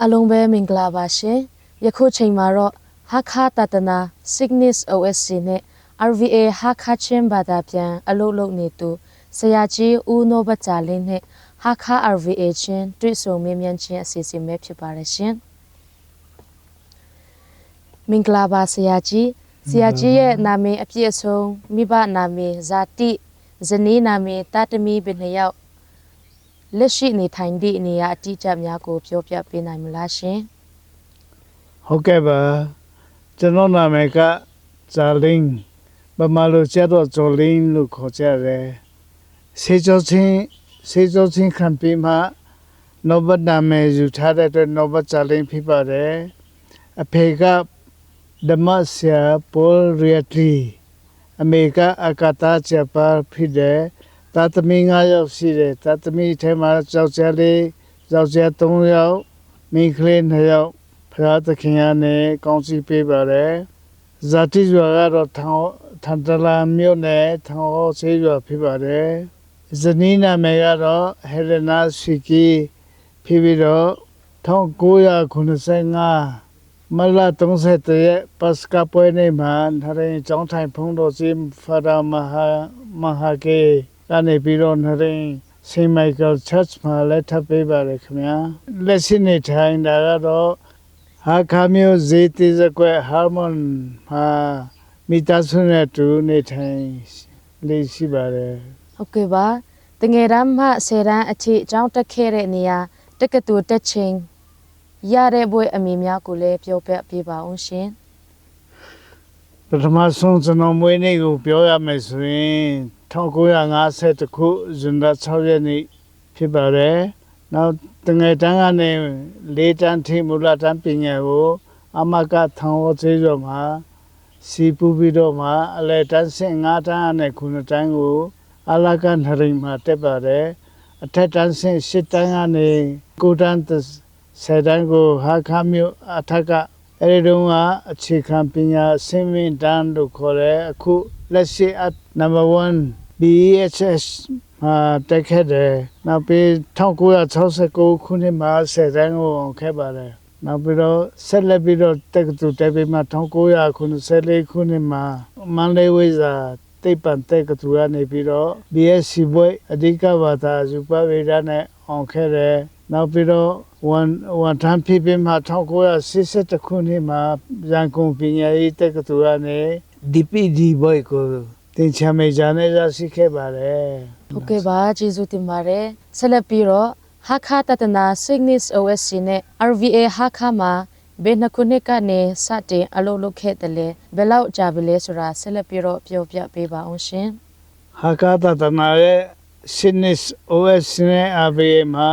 အလုံးပဲမင်္ဂလာပါရှင်ယခုချိန်မှာတော့ဟာခါတတနာ Cygnus OSC နဲ့ RVA ဟာခါချင်းဘာသာပြန်အလုပ်လုပ်နေသူဆရာကြီးဦးနိုဘချာလင်းနဲ့ဟာခါ RVA ချင်းတွေ့ဆုံမေးမြန်းခြင်းအစီအစဉ်ပဲဖြစ်ပါတယ်ရှင်မင်္ဂလာပါဆရာကြီးရဲ့နာမည်အပြည့်အစုံမိဘနာမည်ဇာတိဇနီးနာမည်တာတမီဘယ်နှယောက်လက်ရှိနေထိုင်သည့်နေရာအတိအကျများကိုပြောပြပေးနိုင်မလားရှင်ဟုတ်ကဲ့ပါကျွန်တော်နာမည်ကဇာလင်းဗမာလိုကျတော့ဇော်လင်းလို့ခေါ်ကြတယ်စေကျော်ချင်းခံပြီးမှနောဘနာမည်ယူထားတဲ့အတွက်နောဘဇာလင်းဖြစ်ပါတယ်အဖေကဓမ္မဆရာပိုးရီယတီအမေကအကတာချပါဖြစ်တယ်တာသမီ9ယောက်ရှိတယ်တာသမီထဲမှာယောက်ျား3ယောက်မိန်းကလေး2ယောက်ဖရာသခင်ကနေကောင်းစီပေးပါတယ်ဇာတိရွာကတော့ထန်တလာမြို့နယ်ထောင်ဟောဆေးရွာဖြစ်ပါတယ်ဇနီးနာမည်ကတော့ဟေလနာစီကီဖြစ်ပြီးတော့1995မလ30ရက်ပတ်စကပွဲနေ့မှာနရင်ကျောင်းထိုင်ဖုံးတော်စီဖာရာမဟာကေကနေပြီးတော့နရင်စေမိုက်ကယ်ချတ်မှာလက်ထပ်ပေးပါတယ်ခင်ဗျာလက်ရှိနေထိုင်တာကတော့ဟာခါမျိုးဇေတိစကွဲဟာမွန်ဟာမိသားစုနဲ့တူနေထိုင်လေးရှိပါတယ်ဟုတ်ကဲ့ပါတငယ်တန်းမှ10တန်းအထိအကြောင်းတက်ခဲ့တဲ့နေရာတက္ကသိုလ်တက်ချင်းရတဲ့ဘွဲအမိများကိုလည်းပြောပြပေးပါအောင်ရှင်ပထမဆုံးကျွန်တော်မွေးနေ့ကိုပြောရမယ်ဆိုရင်1950ခုဇွန်လ6ရက်နေ့ဖြစ်ပါတယ်နောက်တငယ်တန်းကနေ4တန်းထိမူလတန်းပညာကိုအမကထောင်ဝသေးကျော်မှာစီပူပြီးတော့မှအလဲတန်း5တန်းနဲ့9တန်းကိုအလကနရိမှာတက်ပါတယ်အထက်တန်း8တန်းကနေ9တန်း10တန်းကိုဟာခါမြို့အထက်ကအဲဒီတုန်းကအခြေခံပညာဆင်းမင်းတန်းလို့ခေါ်တယ်အခုလက်ရှိnumber 1 BHS တက်ခဲ့တယ်နောက်ပြီး1969ခုနှစ်မှာ10တန်းကိုအောင်ခဲ့ပါတယ်နောက်ပြီးတော့ဆက်လက်ပြီးတော့တက္ကသိုလ်တက်ပြီးမှ1994ခုနှစ်မှာမန္တလေးဝိဇာတိတ်ပံတက္ကသိုလ်ကနေပြီးတော့ BSc ဘွဲ့အဓိကဘာသာယူပဝေဒနဲ့အောင်ခဲ့တယ်နောက်ပြီးတော့ဝန်ထမ်းဖြစ်ပြီးမှ1982ခုနှစ်မှာရန်ကုန်ပညာရေးတက္ကသိုလ်ကနေ DPD ဘွဲ့ကိုသင်ချာမေဂျာနဲ့ရရှိခဲ့ပါတယ်ဟုတ်ကဲ့ပါကျေးဇူးတင်ပါတယ်ဆက်လက်ပြီးတော့ဟာခါတတနာ Cygnus OSC နဲ့ RVA ဟာခါမှာဘယ်နှစ်ခုနှစ်ကနေစတင်အလုပ်လုပ်ခဲ့တယ်လဲဘယ်လောက်ကြာပြီလဲဆိုတာဆက်လက်ပြီးတော့ပြောပြပေးပါအောင်ရှင်ဟာခါတတနာရဲ့ Cygnus OSC နဲ့ RVA မှာ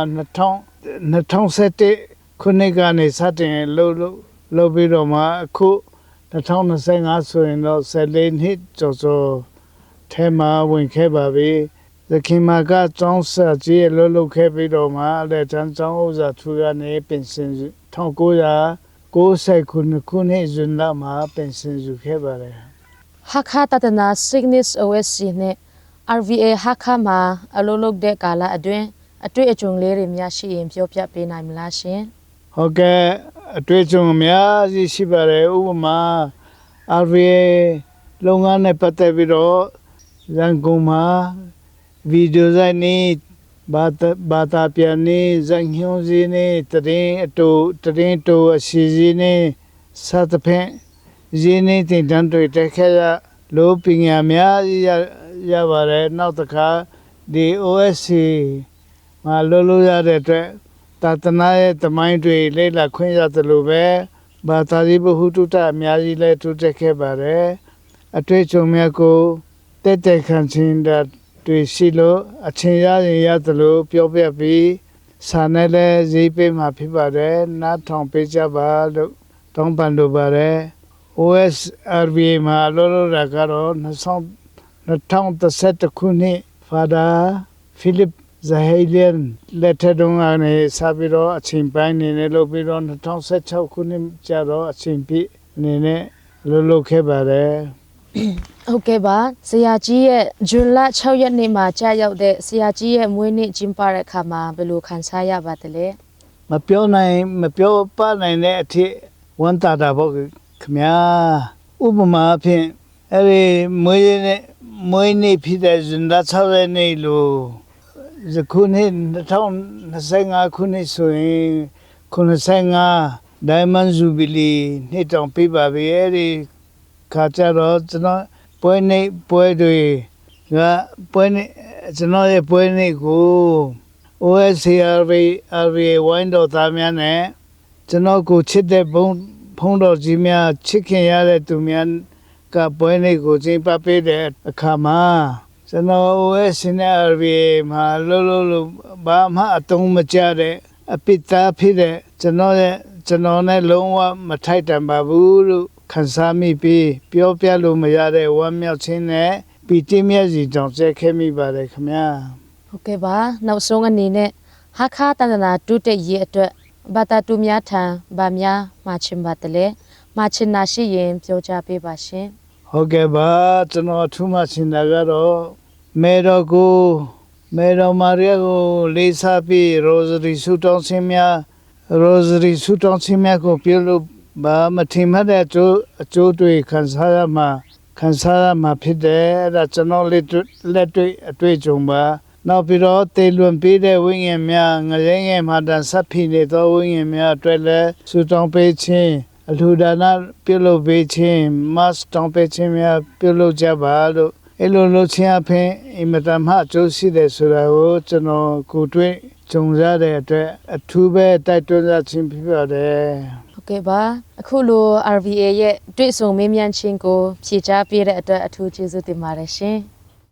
2017ခုနှစ်ကနေစတင်လုပ်ပြီးတော့မှအခု2025ဆိုရင်တော့14နှစ်ကျော်ထဲမှာဝင်ခဲ့ပါပြီ။သခင်မကကျောင်းစာကြီးလုပ်ခဲ့ပြီးတော့မှလက်တန်းကျောင်းဥစားထူကနေပင်စင်1990ခုနှစ်ဇွန်လမှာပင်စင်ယူခဲ့ပါတယ်။ဟာခါတတနာ Cygnus OSC နဲ့ RVA ဟာခါမှာအလုပ်လုပ်တဲ့ကာလအတွင်းအတွေ့အကြုံလေးတွေများရှိရင်ပြောပြပေးနိုင်မလားရှင်။ဟုတ်ကဲ့အတွေ့အကြုံအများကြီးရှိပါတယ်ဥပမာ RVA လုပ်ငန်းနဲ့ပတ်သက်ပြီးတော့ရန်ကုန်မှာဗီဒီယိုဇာတ်နေဘာသာပြန်နေဇာတ်ညွှန်းစီနေတရင်တူအစီအစဉ်နေစသဖြင့်ရင်းနေတင်တန်းတွေတက်ခဲ့ရလို့ပညာများရပါတယ်နောက်တစ်ခါဒီ OSC မှာလို့ရတဲ့အတွက်သာသနာရဲ့သမိုင်းတွေလေ့လာခွင့်ရတယ်လို့ပဲဘာသာရေးဘဟုတုတအများကြီးလဲထူးတက်ခဲ့ပါတယ်အတွေ့အကြုံများကိုတက်ခံချင်းတွေရှိလို့အချင်းရရင်ရတယ်လို့ပြောပြပြီးစာနဲ့လည်းရေးပေးမှာဖြစ်ပါတယ်နားထောင်ပေးကြပါလို့တောင်းပန်လိုပါတယ် OSRVA မှာလောလောဆယ်ကတော့2011ခုနှစ်ဖာဒါဖိလစ်ဇဟိလန်လက်ထက်တုန်းကနေစပြီးတော့အချိန်ပိုင်းနေနဲ့လုပ်ပြီးတော့2016ခုနှစ်ကျတော့အချိန်ပြည့်အနေနဲ့လုပ်ခဲ့ပါတယ်ဟုတ်ကဲ့ပါဆရာကြီးရဲ့ဇွန်လ6ရက်နေ့မှာကြာရောက်တဲ့ဆရာကြီးရဲ့မွေးနေ့ကျင်းပတဲ့အခါမှာဘယ်လိုခံစားရပါသလဲ မပြောနိုင်မပြောပနိုင်တဲ့အထိဝန်တာတာပေါ့ခင်ဗျာဥပမာအဖြစ်အဲ့ဒီမွေးနေ့ဖြစ်တဲ့ဇန်န6ရက်နေ့လို့ယခုနှစ်2025ခုနှစ်ဆိုရင်95 Diamond Jubilee နှစ်တောင်ပြပါပြီအဲ့ဒီခါကြတော့ကျွန်တော်ပွဲတွေကပွဲနေ့ကျွန်တော်ရဲ့ပွဲနေ့ကို OSCRV ဝိုင်းတော်သားများနဲ့ကျွန်တော်ကိုချစ်တဲ့ဖုန်းတော်ကြီးများချစ်ခင်ရတဲ့သူများကပွဲနေ့ကိုကျင်းပပေးတဲ့အခါမှာကျွန်တော် OSCRV မှာလို့ဘာမှအတုံးမကြတဲ့အပိသားဖြစ်တဲ့ကျွန်တော်နဲ့လုံးဝမထိုက်တန်ပါဘူးလို့ခံစားမိပြီးပြောပြလို့မရတဲ့ဝမ်းမြောက်ခြင်းနဲ့ပီတိမျက်စီတောင်ကျက်ခဲ့မိပါတယ်ခင်ဗျာဟုတ်ကဲ့ပါနောက်ဆုံးအနေနဲ့ဟာခါတန္တနာတုတက်ရေးအတွက်ဘာတာတူများထံဗာများမှာချင်ပါတယ်လေမှာချင်နာရှိရင်ပြောကြပေးပါရှင်ဟုတ်ကဲ့ပါကျွန်တော်ထူးမှချင်တာကတော့မေတော်မာရီယာကိုလေးစားပြီးရိုဇရီဆူတောင်းခြင်းများကိုပြုလုပ်ဘာမထင်မှတ်တဲ့အကျိုးတွေခံစားရမှာဖြစ်တယ်အဲ့ဒါကျွန်တော်လက်တွေ့အတွေ့အကြုံပါနောက်ပြီးတော့တေလွန်ပေးတဲ့ဝိညာဉ်များငရဲငယ်မှာတန်ဆက်ဖိနေသောဝိညာဉ်များအတွက်လည်းဆူတောင်းပေးခြင်းအလှူဒါနပြုလုပ်ပေးခြင်းမတ်တောင်းပေးခြင်းများပြုလုပ်ကြပါလို့အဲ့လိုလုပ်ခြင်းအပြင်အင်မတန်မှအကျိုးရှိတယ်ဆိုတာကိုကျွန်တော်ကိုတွေ့ကြုံရတဲ့အတွက်အထူးပဲတိုက်တွန်းရခြင်းဖြစ်ပါတယ်ဟုတ်ကဲ့ပါအခုလို RVA ရဲ့တွေ့ဆုံမေးမြန်းခြင်းကိုဖြေကြားပေးတဲ့အတွက်အထူးကျေးဇူးတင်ပါတယ်ရှင်